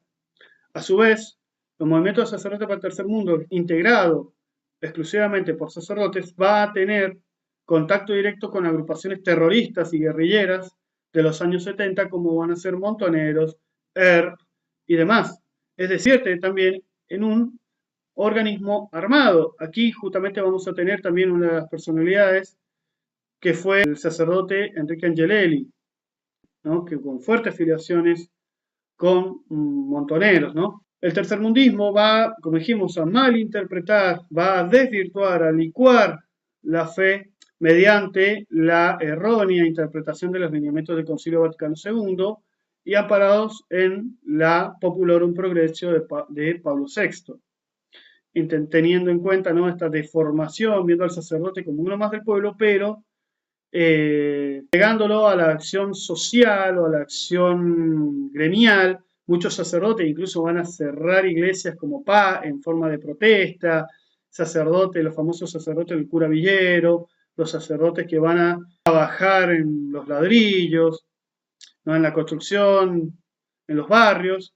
A su vez, los movimientos de sacerdotes para el tercer mundo, integrado exclusivamente por sacerdotes, va a tener contacto directo con agrupaciones terroristas y guerrilleras de los años 70, como van a ser Montoneros, ERP y demás. Es decir, también en un organismo armado. Aquí justamente vamos a tener también una de las personalidades que fue el sacerdote Enrique Angelelli, ¿no? Que con fuertes filiaciones con Montoneros, ¿no? El tercermundismo va, como dijimos, a malinterpretar, va a desvirtuar, a licuar la fe mediante la errónea interpretación de los lineamientos del Concilio Vaticano II y amparados en la Populorum Progressio de Pablo VI, teniendo en cuenta, ¿no?, esta deformación, viendo al sacerdote como uno más del pueblo, pero pegándolo a la acción social o a la acción gremial. Muchos sacerdotes incluso van a cerrar iglesias como en forma de protesta, sacerdotes, los famosos sacerdotes del cura Villero, los sacerdotes que van a trabajar en los ladrillos, ¿no?, en la construcción, en los barrios,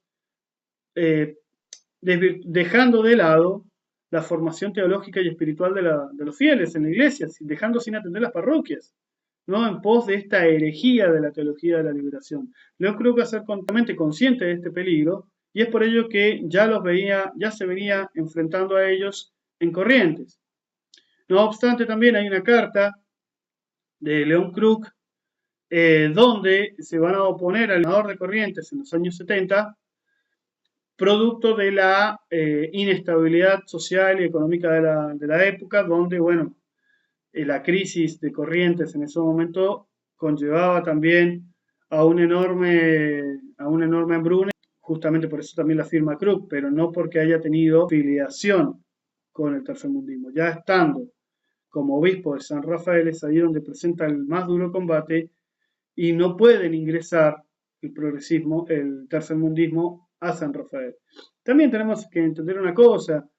dejando de lado la formación teológica y espiritual de los fieles en la iglesia, dejando sin atender las parroquias, ¿no?, en pos de esta herejía de la teología de la liberación. Yo creo que ser completamente consciente de este peligro, y es por ello que ya se venía enfrentando a ellos en Corrientes. No obstante, también hay una carta de León Krug, donde se van a oponer al gobernador de Corrientes en los años 70, producto de la inestabilidad social y económica de la época, donde, bueno, la crisis de Corrientes en ese momento conllevaba también a un enorme hambruna, justamente por eso también la firma Krug, pero no porque haya tenido filiación con el tercermundismo. Ya estando como obispo de San Rafael, es ahí donde presenta el más duro combate y no pueden ingresar el progresismo, el tercermundismo a San Rafael. También tenemos que entender una cosa: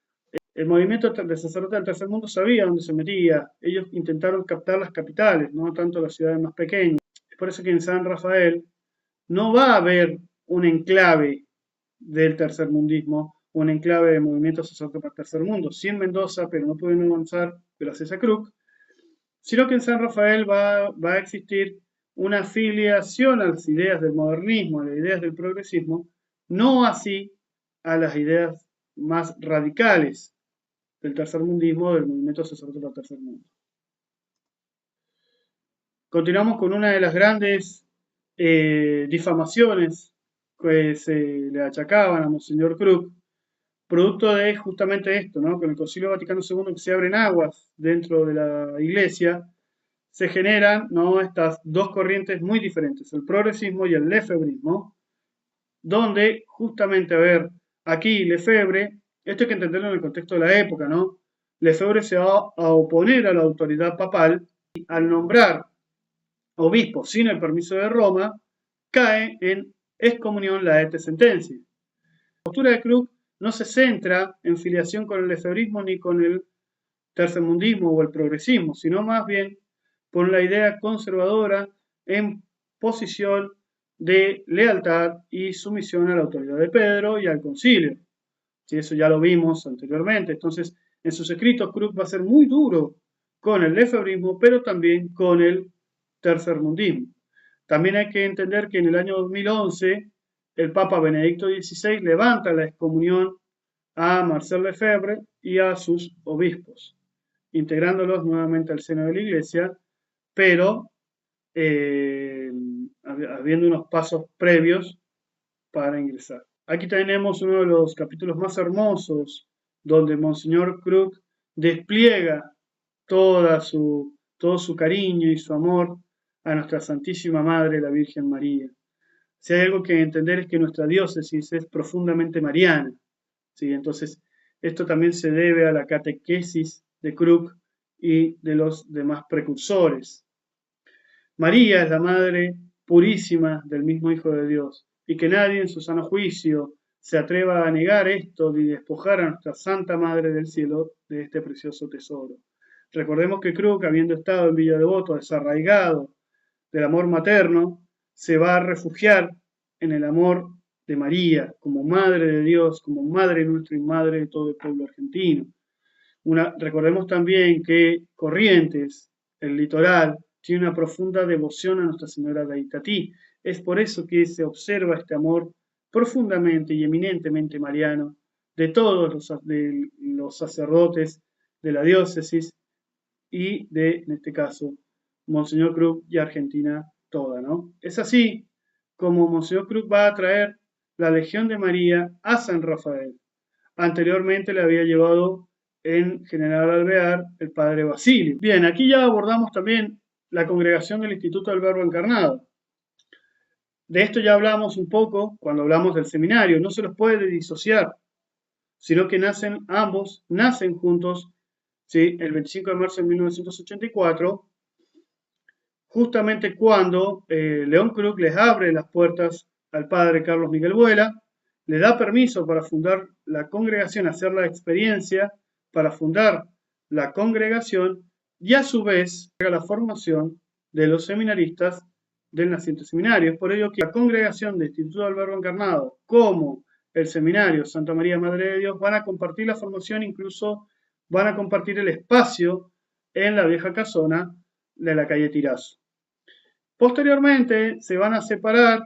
el movimiento de sacerdotes del tercer mundo sabía dónde se metía. Ellos intentaron captar las capitales, no tanto las ciudades más pequeñas. Es por eso que en San Rafael no va a haber un enclave del tercermundismo, un enclave de movimientos sacerdotes para el tercer mundo. Sí en Mendoza, pero no pueden avanzar gracias a Krug, sino que en San Rafael va a existir una afiliación a las ideas del modernismo, a las ideas del progresismo, no así a las ideas más radicales del tercermundismo, del movimiento sacerdote para el tercer mundo. Continuamos con una de las grandes difamaciones que se le achacaban a Monseñor Krug, producto de justamente esto, ¿no? Con el Concilio Vaticano II, que se abren aguas dentro de la Iglesia, se generan, ¿no?, estas dos corrientes muy diferentes, el progresismo y el lefebrismo, donde justamente, a ver, aquí Lefebvre, esto hay que entenderlo en el contexto de la época, ¿no? Lefebvre se va a oponer a la autoridad papal y al nombrar obispo sin el permiso de Roma, cae en excomunión laete sentencia. La postura de Krug no se centra en filiación con el lefebrismo ni con el tercermundismo o el progresismo, sino más bien por la idea conservadora en posición de lealtad y sumisión a la autoridad de Pedro y al concilio. Si eso ya lo vimos anteriormente. Entonces, en sus escritos, Krug va a ser muy duro con el lefebrismo, pero también con el tercermundismo. También hay que entender que en el año 2011 el Papa Benedicto XVI levanta la excomunión a Marcel Lefebvre y a sus obispos, integrándolos nuevamente al seno de la Iglesia, pero habiendo unos pasos previos para ingresar. Aquí tenemos uno de los capítulos más hermosos, donde Monseñor Krug despliega todo su cariño y su amor a nuestra Santísima Madre, la Virgen María. Si hay algo que entender es que nuestra diócesis es profundamente mariana, ¿sí? Entonces, esto también se debe a la catequesis de Krug y de los demás precursores. María es la Madre purísima del mismo Hijo de Dios, y que nadie en su sano juicio, se atreva a negar esto y despojar a nuestra Santa Madre del Cielo de este precioso tesoro. Recordemos que Krug, habiendo estado en Villa Devoto, desarraigado del amor materno, se va a refugiar en el amor de María, como Madre de Dios, como Madre nuestra y Madre de todo el pueblo argentino. Recordemos también que Corrientes, el litoral, tiene una profunda devoción a Nuestra Señora de Itatí. Es por eso que se observa este amor profundamente y eminentemente mariano de todos los sacerdotes de la diócesis y de, en este caso, Monseñor Krug y Argentina toda, ¿no? Es así como Monseñor Krug va a traer la Legión de María a San Rafael. Anteriormente le había llevado en General Alvear el padre Basilio. Bien, aquí ya abordamos también la congregación del Instituto del Verbo Encarnado. De esto ya hablamos un poco cuando hablamos del seminario. No se los puede disociar, sino que ambos nacen juntos, ¿sí? El 25 de marzo de 1984, justamente cuando León Krug les abre las puertas al padre Carlos Miguel Vuela, le da permiso para fundar la congregación, hacer la experiencia para fundar la congregación y a su vez la formación de los seminaristas del naciente seminario. Es por ello que la congregación del Instituto del Verbo Encarnado como el seminario Santa María Madre de Dios van a compartir la formación, incluso van a compartir el espacio en la vieja casona de la calle Tirazo. Posteriormente se van a separar,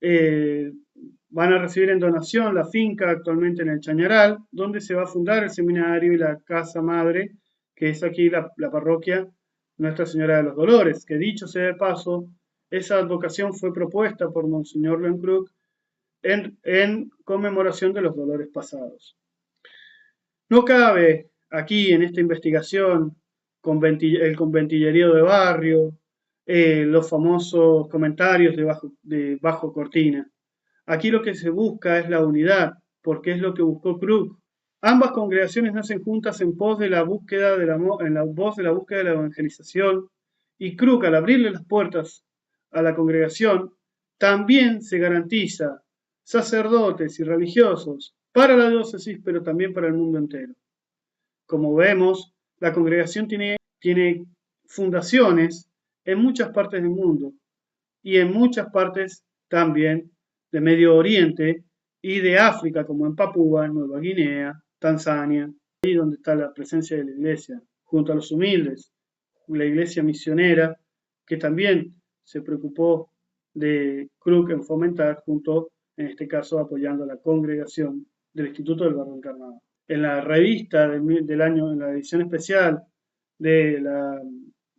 van a recibir en donación la finca actualmente en el Chañaral, donde se va a fundar el seminario y la casa madre, que es aquí la parroquia Nuestra Señora de los Dolores, que dicho sea de paso, esa advocación fue propuesta por Monseñor León Krug en conmemoración de los dolores pasados. No cabe aquí en esta investigación el conventillerío de barrio, los famosos comentarios de bajo cortina. Aquí lo que se busca es la unidad, porque es lo que buscó Krug. Ambas congregaciones nacen juntas en pos de la búsqueda de la evangelización, y Krug, al abrirle las puertas a la congregación, también se garantiza sacerdotes y religiosos para la diócesis, pero también para el mundo entero. Como vemos, la congregación tiene fundaciones en muchas partes del mundo y en muchas partes también de Medio Oriente y de África, como en Papúa, Nueva Guinea, Tanzania, ahí donde está la presencia de la iglesia, junto a los humildes, la iglesia misionera, que también se preocupó de Krug en fomentar, junto, en este caso, apoyando a la congregación del Instituto del Verbo Encarnado. En la revista del año, en la edición especial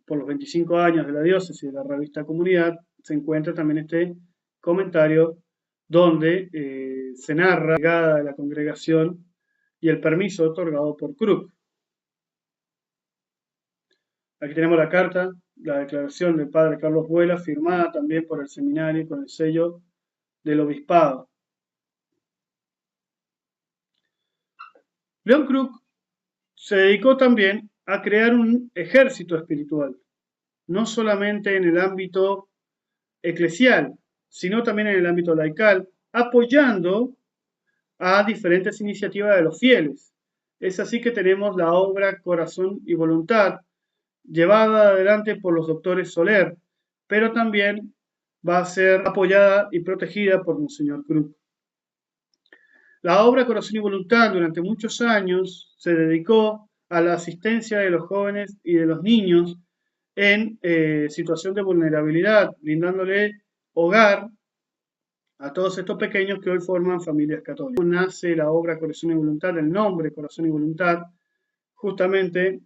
por los 25 años de la diócesis de la revista Comunidad, se encuentra también este comentario donde se narra la llegada de la congregación y el permiso otorgado por Krug. Aquí tenemos la carta, la declaración del padre Carlos Vuela, firmada también por el seminario con el sello del obispado. León Krug se dedicó también a crear un ejército espiritual, no solamente en el ámbito eclesial, sino también en el ámbito laical, apoyando a diferentes iniciativas de los fieles. Es así que tenemos la obra Corazón y Voluntad, llevada adelante por los doctores Soler, pero también va a ser apoyada y protegida por Monseñor Krug. La obra Corazón y Voluntad durante muchos años se dedicó a la asistencia de los jóvenes y de los niños en situación de vulnerabilidad, brindándole hogar a todos estos pequeños que hoy forman familias católicas. Nace la obra Corazón y Voluntad, el nombre Corazón y Voluntad, justamente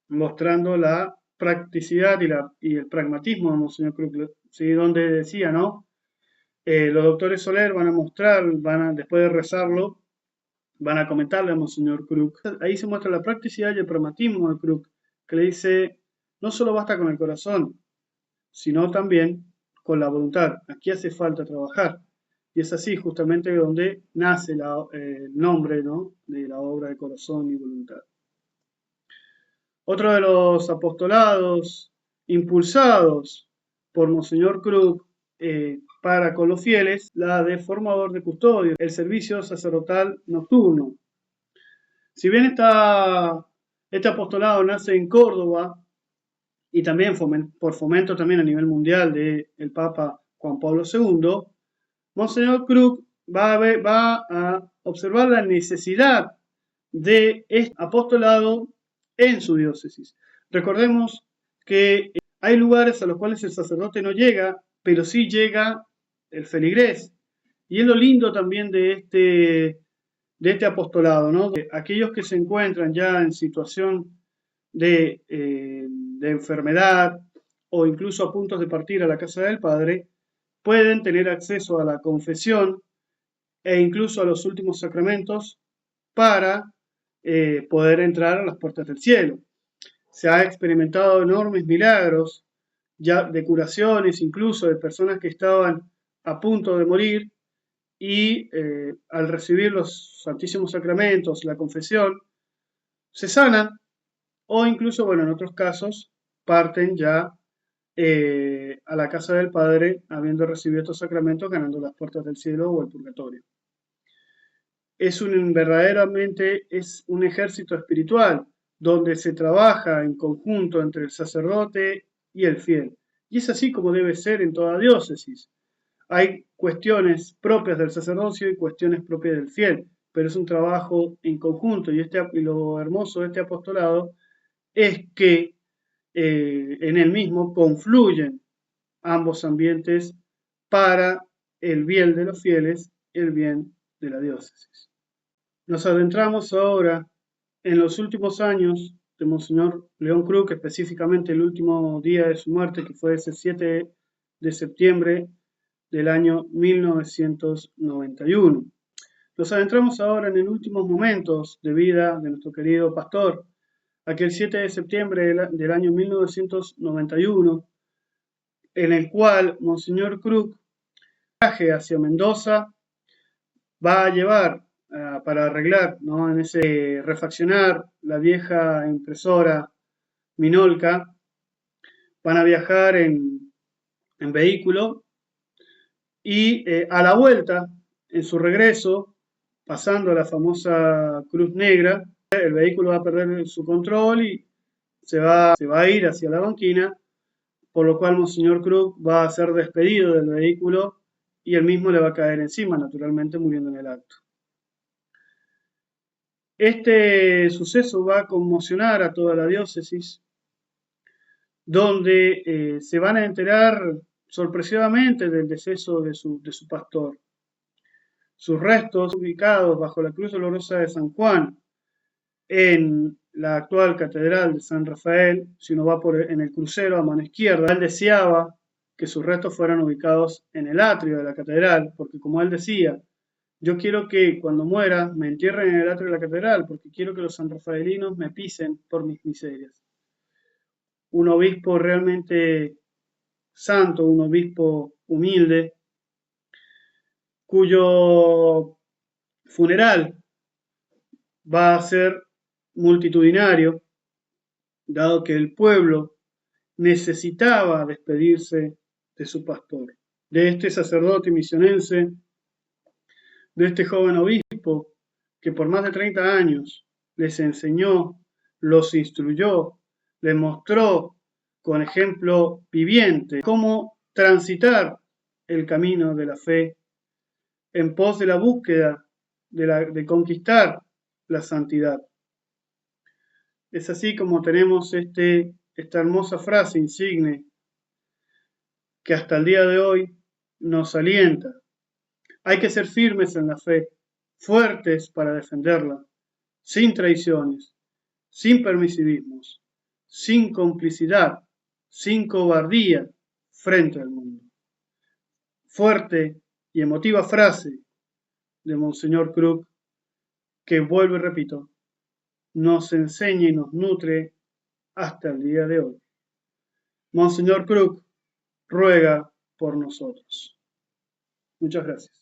mostrando la practicidad y el pragmatismo de Monseñor Krug, ¿sí? Donde decía, ¿no? Los doctores Soler van a mostrar, después de rezarlo, van a comentarle a Monseñor Krug. Ahí se muestra la practicidad y el pragmatismo de Krug, que le dice, no solo basta con el corazón, sino también con la voluntad. Aquí hace falta trabajar. Y es así justamente donde nace el nombre, ¿no?, de la obra de Corazón y Voluntad. Otro de los apostolados impulsados por Monseñor Krug para con los fieles la de formador de custodio, el servicio sacerdotal nocturno. Si bien este apostolado nace en Córdoba y también por fomento también a nivel mundial del Papa Juan Pablo II, Monseñor Krug va a observar la necesidad de este apostolado en su diócesis. Recordemos que hay lugares a los cuales el sacerdote no llega, pero sí llega el feligrés. Y es lo lindo también de este apostolado, ¿no? De aquellos que se encuentran ya en situación de enfermedad o incluso a punto de partir a la casa del Padre, pueden tener acceso a la confesión e incluso a los últimos sacramentos para poder entrar a las puertas del cielo. Se ha experimentado enormes milagros ya de curaciones, incluso de personas que estaban a punto de morir y al recibir los santísimos sacramentos, la confesión, se sanan o incluso, bueno, en otros casos parten ya a la casa del Padre habiendo recibido estos sacramentos, ganando las puertas del cielo o el purgatorio. Verdaderamente es un ejército espiritual donde se trabaja en conjunto entre el sacerdote y el fiel. Y es así como debe ser en toda diócesis. Hay cuestiones propias del sacerdocio y cuestiones propias del fiel, pero es un trabajo en conjunto. Y lo hermoso de este apostolado es que en el mismo confluyen ambos ambientes para el bien de los fieles y el bien de la diócesis. Nos adentramos ahora en los últimos años de Monseñor León Krug, específicamente el último día de su muerte, que fue ese 7 de septiembre del año 1991. Nos adentramos ahora en los últimos momentos de vida de nuestro querido pastor, aquel 7 de septiembre del año 1991, en el cual Monseñor Krug, viaje hacia Mendoza, va a llevar para arreglar, ¿no? Refaccionar la vieja impresora Minolca, van a viajar en vehículo y a la vuelta, en su regreso, pasando la famosa Cruz Negra, el vehículo va a perder su control y se va a ir hacia la banquina, por lo cual Monseñor Krug va a ser despedido del vehículo y él mismo le va a caer encima, naturalmente muriendo en el acto. Este suceso va a conmocionar a toda la diócesis, donde se van a enterar sorpresivamente del deceso de su pastor. Sus restos, ubicados bajo la cruz dolorosa de San Juan, en la actual catedral de San Rafael, si uno va en el crucero a mano izquierda, él deseaba que sus restos fueran ubicados en el atrio de la catedral, porque como él decía, yo quiero que cuando muera me entierren en el atrio de la catedral, porque quiero que los sanrafaelinos me pisen por mis miserias. Un obispo realmente santo, un obispo humilde, cuyo funeral va a ser multitudinario, dado que el pueblo necesitaba despedirse de su pastor, de este sacerdote misionense, de este joven obispo que por más de 30 años les enseñó, los instruyó, les mostró con ejemplo viviente cómo transitar el camino de la fe en pos de la búsqueda de conquistar la santidad. Es así como tenemos esta hermosa frase insigne que hasta el día de hoy nos alienta. Hay que ser firmes en la fe, fuertes para defenderla, sin traiciones, sin permisivismos, sin complicidad, sin cobardía frente al mundo. Fuerte y emotiva frase de Monseñor Krug que, vuelvo y repito, nos enseña y nos nutre hasta el día de hoy. Monseñor Krug ruega por nosotros. Muchas gracias.